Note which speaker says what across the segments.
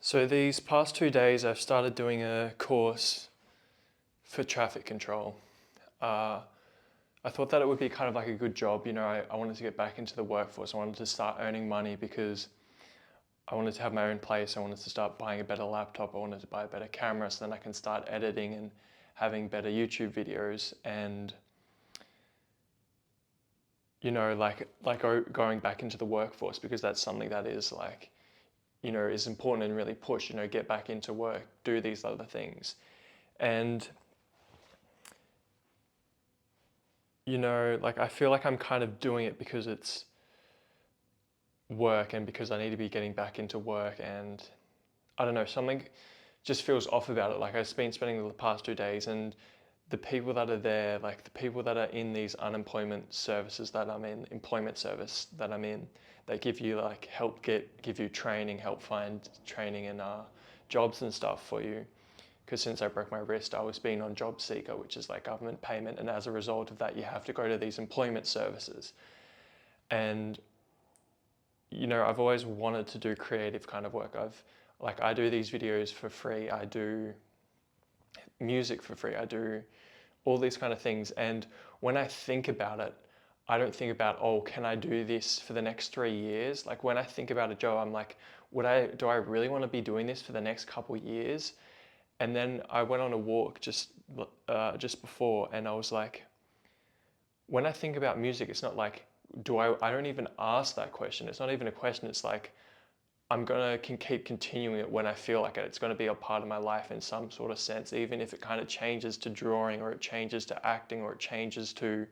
Speaker 1: So these past 2 days, I've started doing a course for traffic control. Uh, I thought that it would be kind of like a good job. I wanted to get back into the workforce. I wanted to start earning money because I wanted to have my own place. I wanted to start buying a better laptop. I wanted to buy a better camera so then I can start editing and having better YouTube videos and going back into the workforce because that's something that is is important and really push, get back into work, do these other things. And, I feel like I'm kind of doing it because it's work and because I need to be getting back into work. And I don't know, something just feels off about it. Like I've been spending the past 2 days and the people that are there, like the people that are in these unemployment services that I'm in, employment service that I'm in, they give you give you training, help find training and jobs and stuff for you. Because since I broke my wrist, I was being on Job Seeker, which is like government payment, and as a result of that, you have to go to these employment services. And I've always wanted to do creative kind of work. I do these videos for free. I do music for free. I do all these kind of things. And when I think about it, I don't think about, oh, can I do this for the next 3 years? Like when I think about a job, I'm like, do I really want to be doing this for the next couple years? And then I went on a walk just before, and I was like, when I think about music, it's not like, I don't even ask that question. It's not even a question. It's like, I'm gonna keep continuing it when I feel like it. It's gonna be a part of my life in some sort of sense, even if it kind of changes to drawing or it changes to acting or it changes to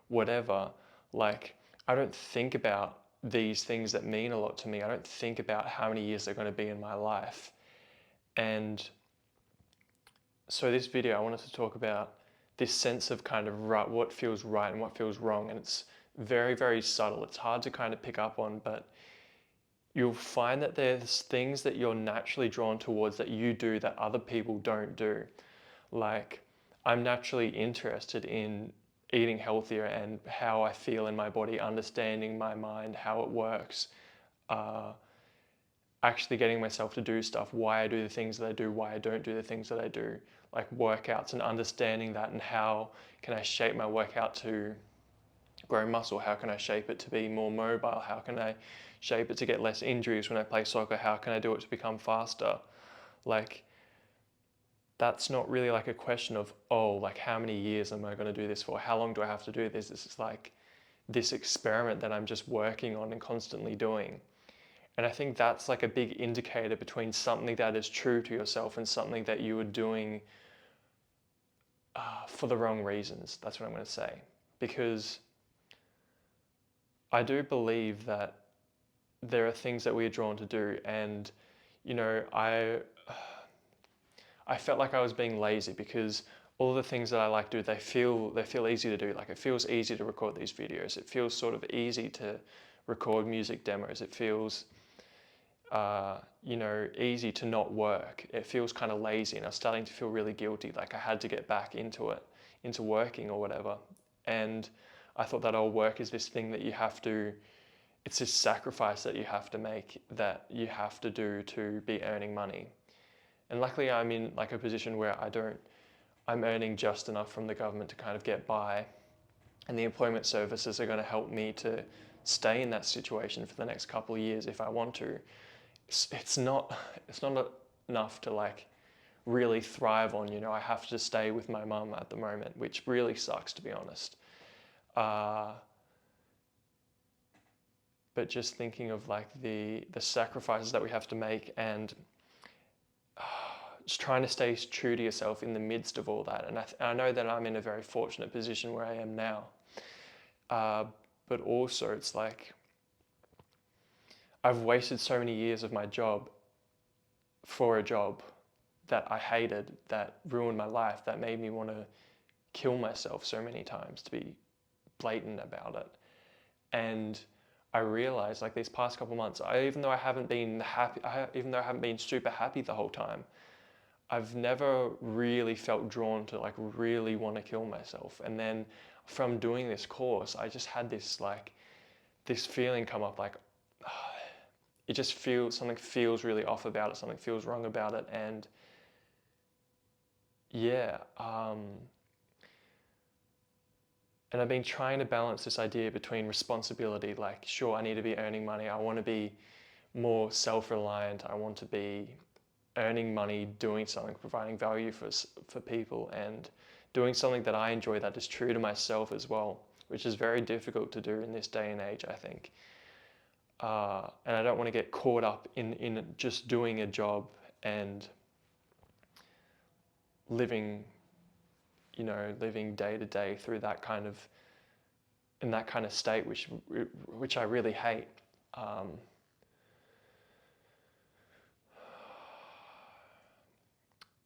Speaker 1: whatever. Like, I don't think about these things that mean a lot to me. I don't think about how many years they're gonna be in my life. And so this video, I wanted to talk about this sense of kind of what feels right and what feels wrong. And it's very, very subtle. It's hard to kind of pick up on, but you'll find that there's things that you're naturally drawn towards that you do that other people don't do. Like, I'm naturally interested in eating healthier and how I feel in my body, understanding my mind, how it works, uh, actually getting myself to do stuff, why I do the things that I do, why I don't do the things that I do, like workouts, and understanding that and how can I shape my workout to grow muscle, how can I shape it to be more mobile, how can I shape it to get less injuries when I play soccer, how can I do it to become faster. Like, that's not really like a question of, oh, like how many years am I going to do this for, how long do I have to do this. This is like this experiment that I'm just working on and constantly doing. And I think that's like a big indicator between something that is true to yourself and something that you are doing for the wrong reasons. That's what I'm going to say. Because I do believe that there are things that we are drawn to do. And, I felt like I was being lazy because all the things that I like to do, they feel easy to do. Like it feels easy to record these videos. It feels sort of easy to record music demos. It feels easy to not work. It feels kind of lazy, and I was starting to feel really guilty, like I had to get back into it, into working or whatever. And I thought that work is this thing that it's this sacrifice that you have to make, that you have to do to be earning money. And luckily I'm in like a position where I'm earning just enough from the government to kind of get by. And the employment services are going to help me to stay in that situation for the next couple of years if I want to. It's not enough to like really thrive on. I have to stay with my mum at the moment, which really sucks, to be honest. But just thinking of like the sacrifices that we have to make, and just trying to stay true to yourself in the midst of all that. And I know that I'm in a very fortunate position where I am now. But also it's like I've wasted so many years of my job for a job that I hated, that ruined my life, that made me want to kill myself so many times, to be blatant about it. And I realized like these past couple months, even though I haven't been happy, even though I haven't been super happy the whole time, I've never really felt drawn to like really want to kill myself. And then from doing this course, I just had this feeling come up like, it just feels, something feels really off about it, something feels wrong about it. And yeah, and I've been trying to balance this idea between responsibility, like, sure, I need to be earning money. I want to be more self-reliant. I want to be earning money, doing something, providing value for people, and doing something that I enjoy that is true to myself as well, which is very difficult to do in this day and age, I think. And I don't want to get caught up in just doing a job and living, living day to day through that kind of, in that kind of state, which I really hate.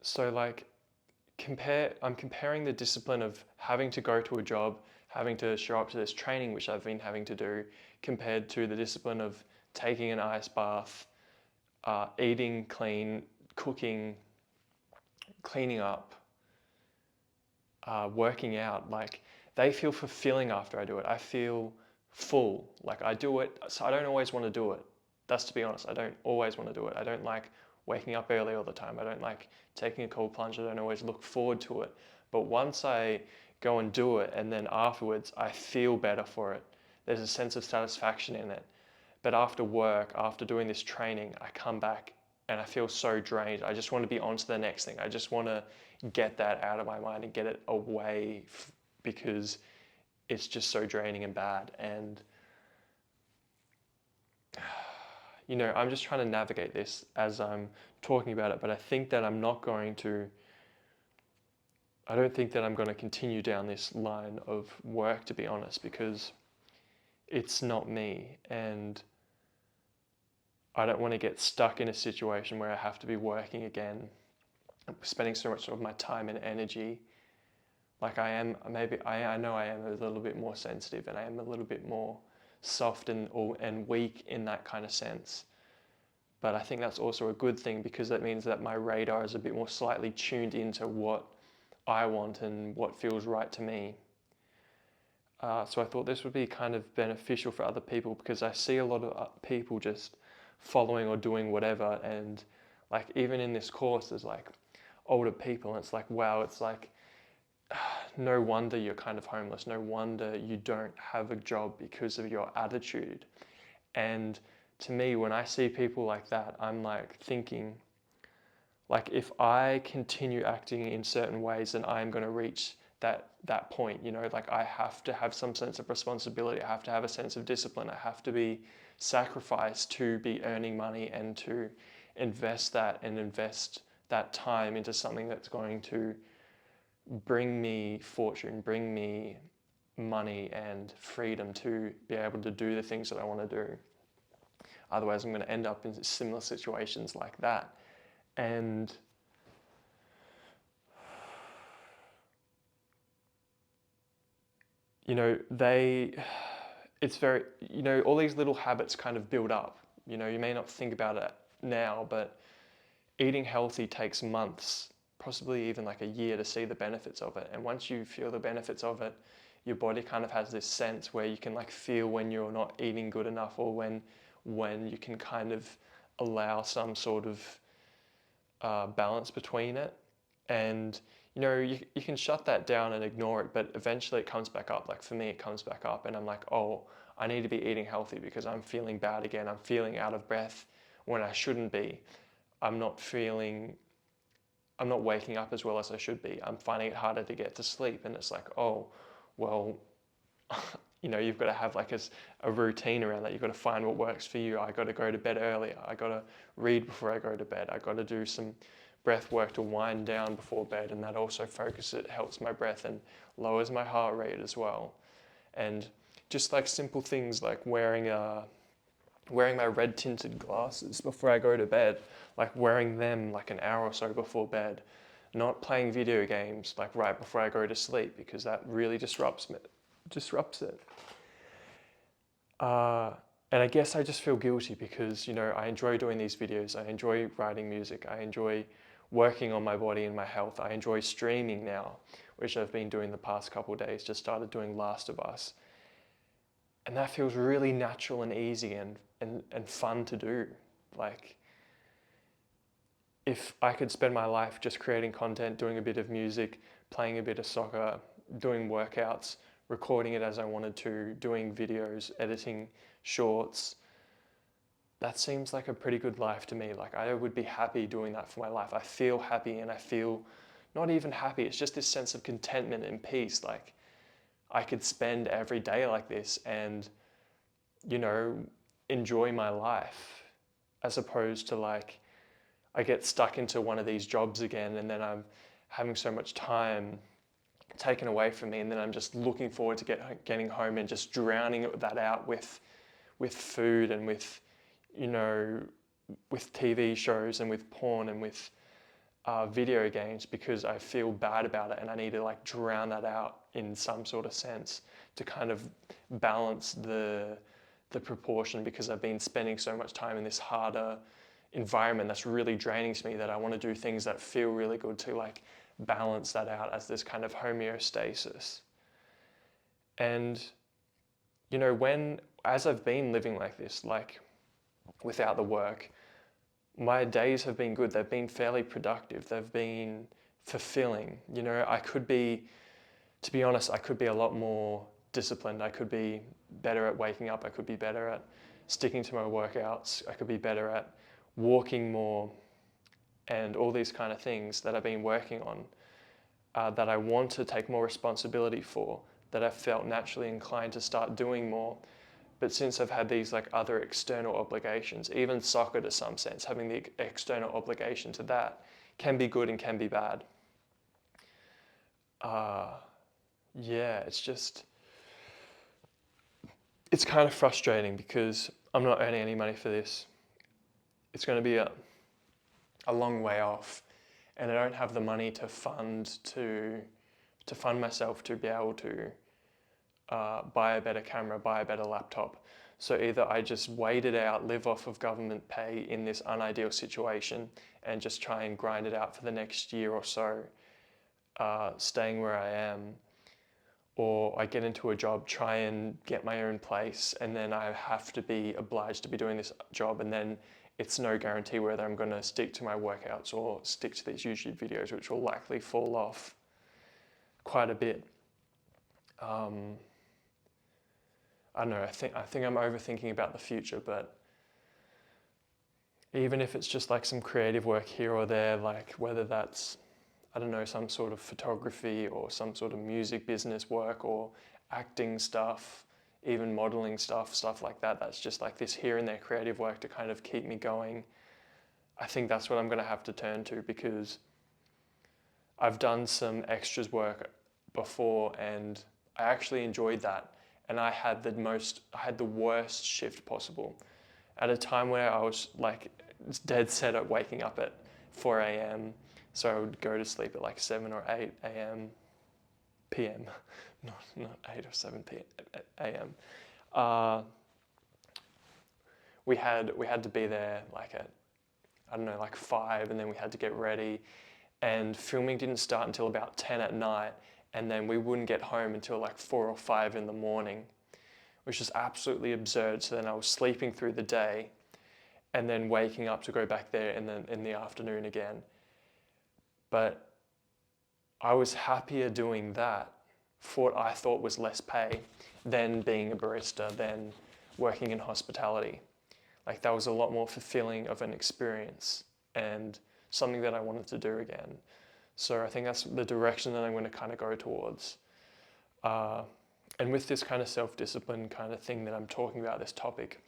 Speaker 1: So like, I'm comparing the discipline of having to go to a job, having to show up to this training, which I've been having to do, compared to the discipline of taking an ice bath, eating clean, cooking, cleaning up, working out. Like, they feel fulfilling after I do it. I feel full. Like, I do it, so I don't always want to do it. That's, to be honest, I don't always want to do it. I don't like waking up early all the time. I don't like taking a cold plunge. I don't always look forward to it. But once I go and do it, and then afterwards I feel better for it, there's a sense of satisfaction in it. But after work, after doing this training, I come back and I feel so drained. I just want to be on to the next thing. I just want to get that out of my mind and get it away because it's just so draining and bad. And I'm just trying to navigate this as I'm talking about it, but I think that I don't think that I'm going to continue down this line of work, to be honest, because it's not me. And I don't want to get stuck in a situation where I have to be working again, spending so much of my time and energy. Like I am, maybe I know I am a little bit more sensitive, and I am a little bit more soft and weak in that kind of sense. But I think that's also a good thing, because that means that my radar is a bit more slightly tuned into what I want and what feels right to me. So I thought this would be kind of beneficial for other people, because I see a lot of people just following or doing whatever, and like even in this course there's like older people, and it's like, wow, it's like no wonder you're kind of homeless, no wonder you don't have a job because of your attitude. And to me, when I see people like that, I'm like thinking, like, if I continue acting in certain ways, then I'm going to reach that point, like I have to have some sense of responsibility. I have to have a sense of discipline. I have to be sacrificed to be earning money and to invest that time into something that's going to bring me fortune, bring me money and freedom to be able to do the things that I want to do. Otherwise, I'm going to end up in similar situations like that. And it's very, all these little habits kind of build up. You may not think about it now, but eating healthy takes months, possibly even like a year, to see the benefits of it. And once you feel the benefits of it, your body kind of has this sense where you can like feel when you're not eating good enough, or when you can kind of allow some sort of balance between it. And you can shut that down and ignore it, but eventually it comes back up. Like for me, it comes back up, and I'm like, oh, I need to be eating healthy because I'm feeling bad again. I'm feeling out of breath when I shouldn't be. I'm not waking up as well as I should be. I'm finding it harder to get to sleep. And it's like, oh, well, you've got to have like a routine around that. You've got to find what works for you. I got to go to bed earlier. I got to read before I go to bed. I got to do some breath work to wind down before bed, and that also helps my breath and lowers my heart rate as well. And just like simple things like wearing my red tinted glasses before I go to bed, like wearing them like an hour or so before bed, not playing video games like right before I go to sleep, because that really disrupts it. And I guess I just feel guilty because, I enjoy doing these videos. I enjoy writing music. I enjoy working on my body and my health. I enjoy streaming now, which I've been doing the past couple of days. Just started doing Last of Us. And that feels really natural and easy and fun to do. Like, if I could spend my life just creating content, doing a bit of music, playing a bit of soccer, doing workouts, recording it as I wanted to, doing videos, editing shorts, that seems like a pretty good life to me. Like, I would be happy doing that for my life. I feel happy, and I feel not even happy, it's just this sense of contentment and peace. Like, I could spend every day like this and, you know, enjoy my life, as opposed to like, I get stuck into one of these jobs again, and then I'm having so much time taken away from me, and then I'm just looking forward to getting home and just drowning that out with food and with, you know, with TV shows and with porn and with video games, because I feel bad about it and I need to like drown that out in some sort of sense to kind of balance the proportion, because I've been spending so much time in this harder environment that's really draining to me, that I want to do things that feel really good to like balance that out as this kind of homeostasis. And, you know, as I've been living like this, like without the work, my days have been good. They've been fairly productive. They've been fulfilling. You know, to be honest, I could be a lot more disciplined. I could be better at waking up. I could be better at sticking to my workouts. I could be better at walking more, and all these kind of things that I've been working on, that I want to take more responsibility for, that I felt naturally inclined to start doing more. But since I've had these like other external obligations, even soccer to some sense, having the external obligation to that can be good and can be bad. Yeah, it's kind of frustrating because I'm not earning any money for this. It's going to be a long way off, and I don't have the money to fund myself to be able to buy a better camera, buy a better laptop. So either I just wait it out, live off of government pay in this unideal situation, and just try and grind it out for the next year or so, staying where I am, or I get into a job, try and get my own place, and then I have to be obliged to be doing this job, and then it's no guarantee whether I'm going to stick to my workouts or stick to these YouTube videos, which will likely fall off quite a bit. I don't know, I think I'm overthinking about the future, but even if it's just like some creative work here or there, like whether that's, I don't know, some sort of photography or some sort of music business work or acting stuff, even modeling stuff like that, that's just like this here and there creative work to kind of keep me going. I think that's what I'm going to have to turn to, because I've done some extras work before and I actually enjoyed that. And I had the worst shift possible. At a time where I was like dead set at waking up at 4 a.m. So I would go to sleep at like 7 or 8 a.m. p.m. Not 8 or 7 a.m. We had to be there like at, I don't know, like 5, and then we had to get ready. And filming didn't start until about 10 at night, and then we wouldn't get home until like 4 or 5 in the morning, which is absolutely absurd. So then I was sleeping through the day and then waking up to go back there in the afternoon again. But I was happier doing that for what I thought was less pay than being a barista, than working in hospitality. Like, that was a lot more fulfilling of an experience and something that I wanted to do again. So I think that's the direction that I'm going to kind of go towards. And with this kind of self-discipline kind of thing that I'm talking about, this topic,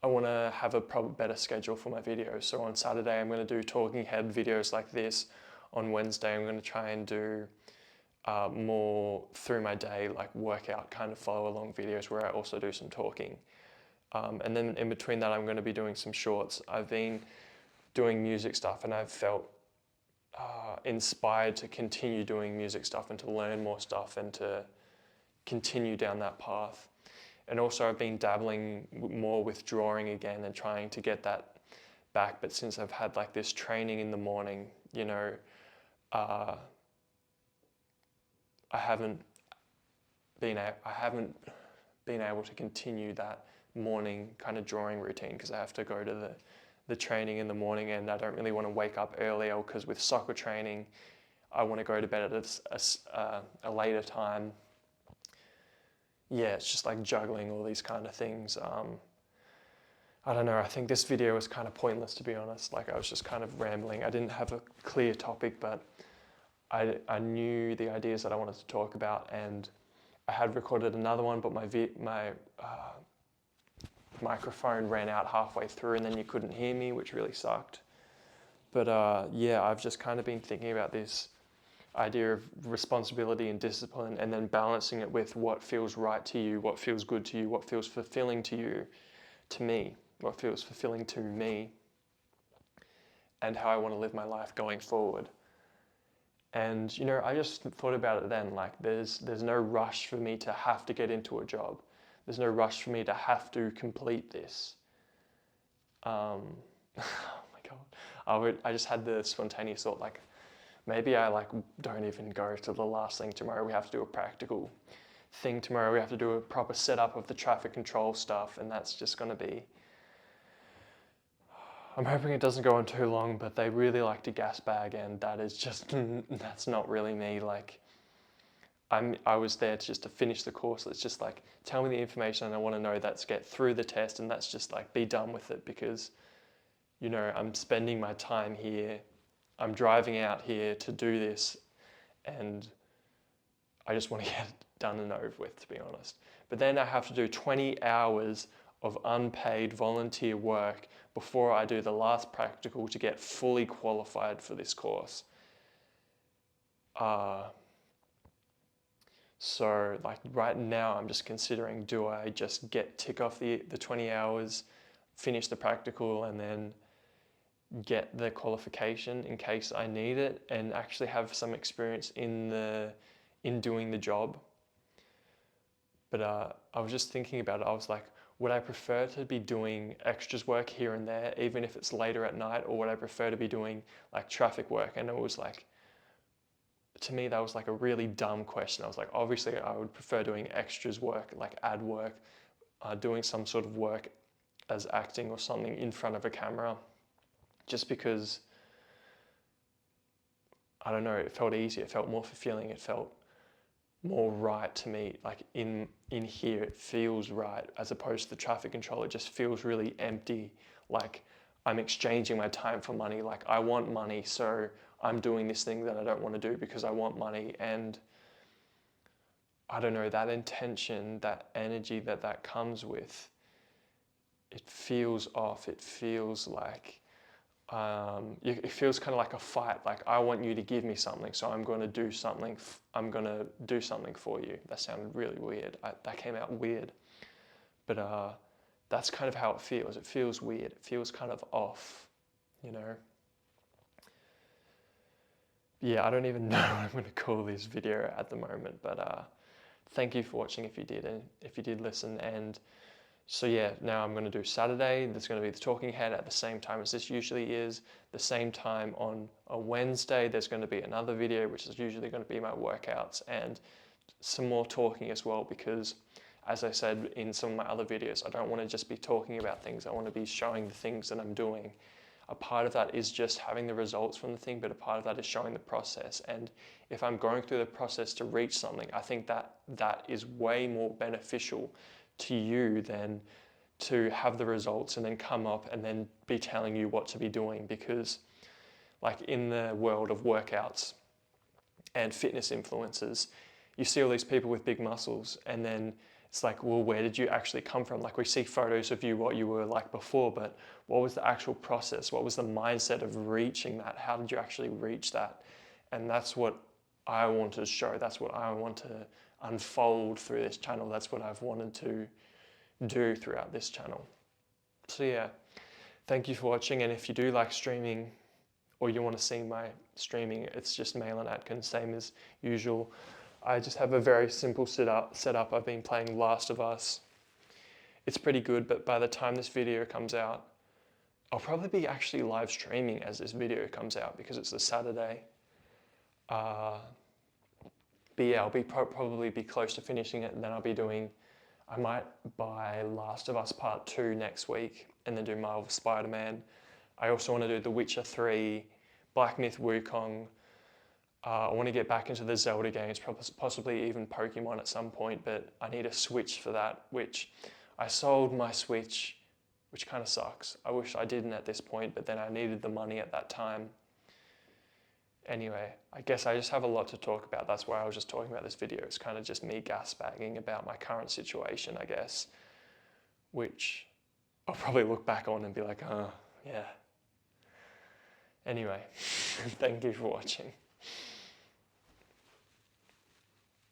Speaker 1: I want to have a better schedule for my videos. So on Saturday, I'm going to do talking head videos like this. On Wednesday, I'm going to try and do more through my day, like workout kind of follow along videos where I also do some talking. And then in between that, I'm going to be doing some shorts. I've been doing music stuff, and I've felt inspired to continue doing music stuff and to learn more stuff and to continue down that path. And also I've been dabbling more with drawing again and trying to get that back. But since I've had like this training in the morning, you know, I haven't been been able to continue that morning kind of drawing routine, because I have to go to the training in the morning, and I don't really want to wake up earlier, because with soccer training, I want to go to bed at a later time. Yeah, it's just like juggling all these kind of things. I don't know, I think this video was kind of pointless, to be honest. Like, I was just kind of rambling. I didn't have a clear topic, but I knew the ideas that I wanted to talk about, and I had recorded another one, but my microphone ran out halfway through, and then you couldn't hear me, which really sucked. But yeah, I've just kind of been thinking about this idea of responsibility and discipline, and then balancing it with what feels right to you, what feels good to you, what feels fulfilling to you, to me, what feels fulfilling to me, and how I want to live my life going forward. And you know, I just thought about it then, like there's no rush for me to have to get into a job. There's no rush for me to have to complete this. Oh my God. I just had the spontaneous thought, like, maybe I like don't even go to the last thing tomorrow. We have to do a practical thing tomorrow. We have to do a proper setup of the traffic control stuff, and that's just gonna be, I'm hoping it doesn't go on too long, but they really like to gas bag, and that is just, that's not really me. Like, I was there just to finish the course. It's just like, tell me the information and I want to know, that's get through the test, and that's just like, be done with it, because, you know, I'm spending my time here. I'm driving out here to do this, and I just want to get it done and over with, to be honest. But then I have to do 20 hours of unpaid volunteer work before I do the last practical to get fully qualified for this course. So like right now I'm just considering, do I just tick off the 20 hours, finish the practical, and then get the qualification in case I need it, and actually have some experience in doing the job. But I was just thinking about it. I was like, would I prefer to be doing extras work here and there, even if it's later at night, or would I prefer to be doing like traffic work? And it was like, to me, that was like a really dumb question. I was like, obviously I would prefer doing extras work, like ad work, doing some sort of work as acting or something in front of a camera, just because, I don't know, it felt easier, it felt more fulfilling, it felt more right to me. Like in here, it feels right, as opposed to the traffic control. It just feels really empty. Like I'm exchanging my time for money. Like I want money, so I'm doing this thing that I don't want to do because I want money. And I don't know, that intention, that energy that comes with, it feels off. It feels like, it feels kind of like a fight. Like I want you to give me something, so I'm going to do something. I'm going to do something for you. That sounded really weird. That came out weird, but that's kind of how it feels. It feels weird. It feels kind of off, you know. Yeah, I don't even know what I'm going to call this video at the moment, but thank you for watching if you did, and if you did listen. And so yeah, now I'm going to do Saturday. There's going to be the talking head at the same time as this usually is. The same time on a Wednesday, there's going to be another video, which is usually going to be my workouts, and some more talking as well, because as I said in some of my other videos, I don't want to just be talking about things. I want to be showing the things that I'm doing. A part of that is just having the results from the thing, but a part of that is showing the process. And if I'm going through the process to reach something, I think that is way more beneficial to you than to have the results and then come up and then be telling you what to be doing. Because like in the world of workouts and fitness influencers, you see all these people with big muscles, and then it's like, well, where did you actually come from? Like we see photos of you, what you were like before, but what was the actual process? What was the mindset of reaching that? How did you actually reach that? And that's what I want to show. That's what I want to unfold through this channel. That's what I've wanted to do throughout this channel. So yeah, thank you for watching. And if you do like streaming, or you want to see my streaming, it's just Malin Atkins, same as usual. I just have a very simple setup. I've been playing Last of Us. It's pretty good, but by the time this video comes out, I'll probably be actually live streaming as this video comes out, because it's a Saturday. But yeah, I'll be probably be close to finishing it, and then I'll be doing I might buy Last of Us Part 2 next week and then do Marvel Spider-Man. I also want to do The Witcher 3, Black Myth Wukong. I want to get back into the Zelda games, possibly even Pokemon at some point, but I need a Switch for that, which I sold my Switch, which kind of sucks. I wish I didn't at this point, but then I needed the money at that time. Anyway, I guess I just have a lot to talk about. That's why I was just talking about this video. It's kind of just me gasbagging about my current situation, I guess, which I'll probably look back on and be like, oh, yeah. Anyway, thank you for watching.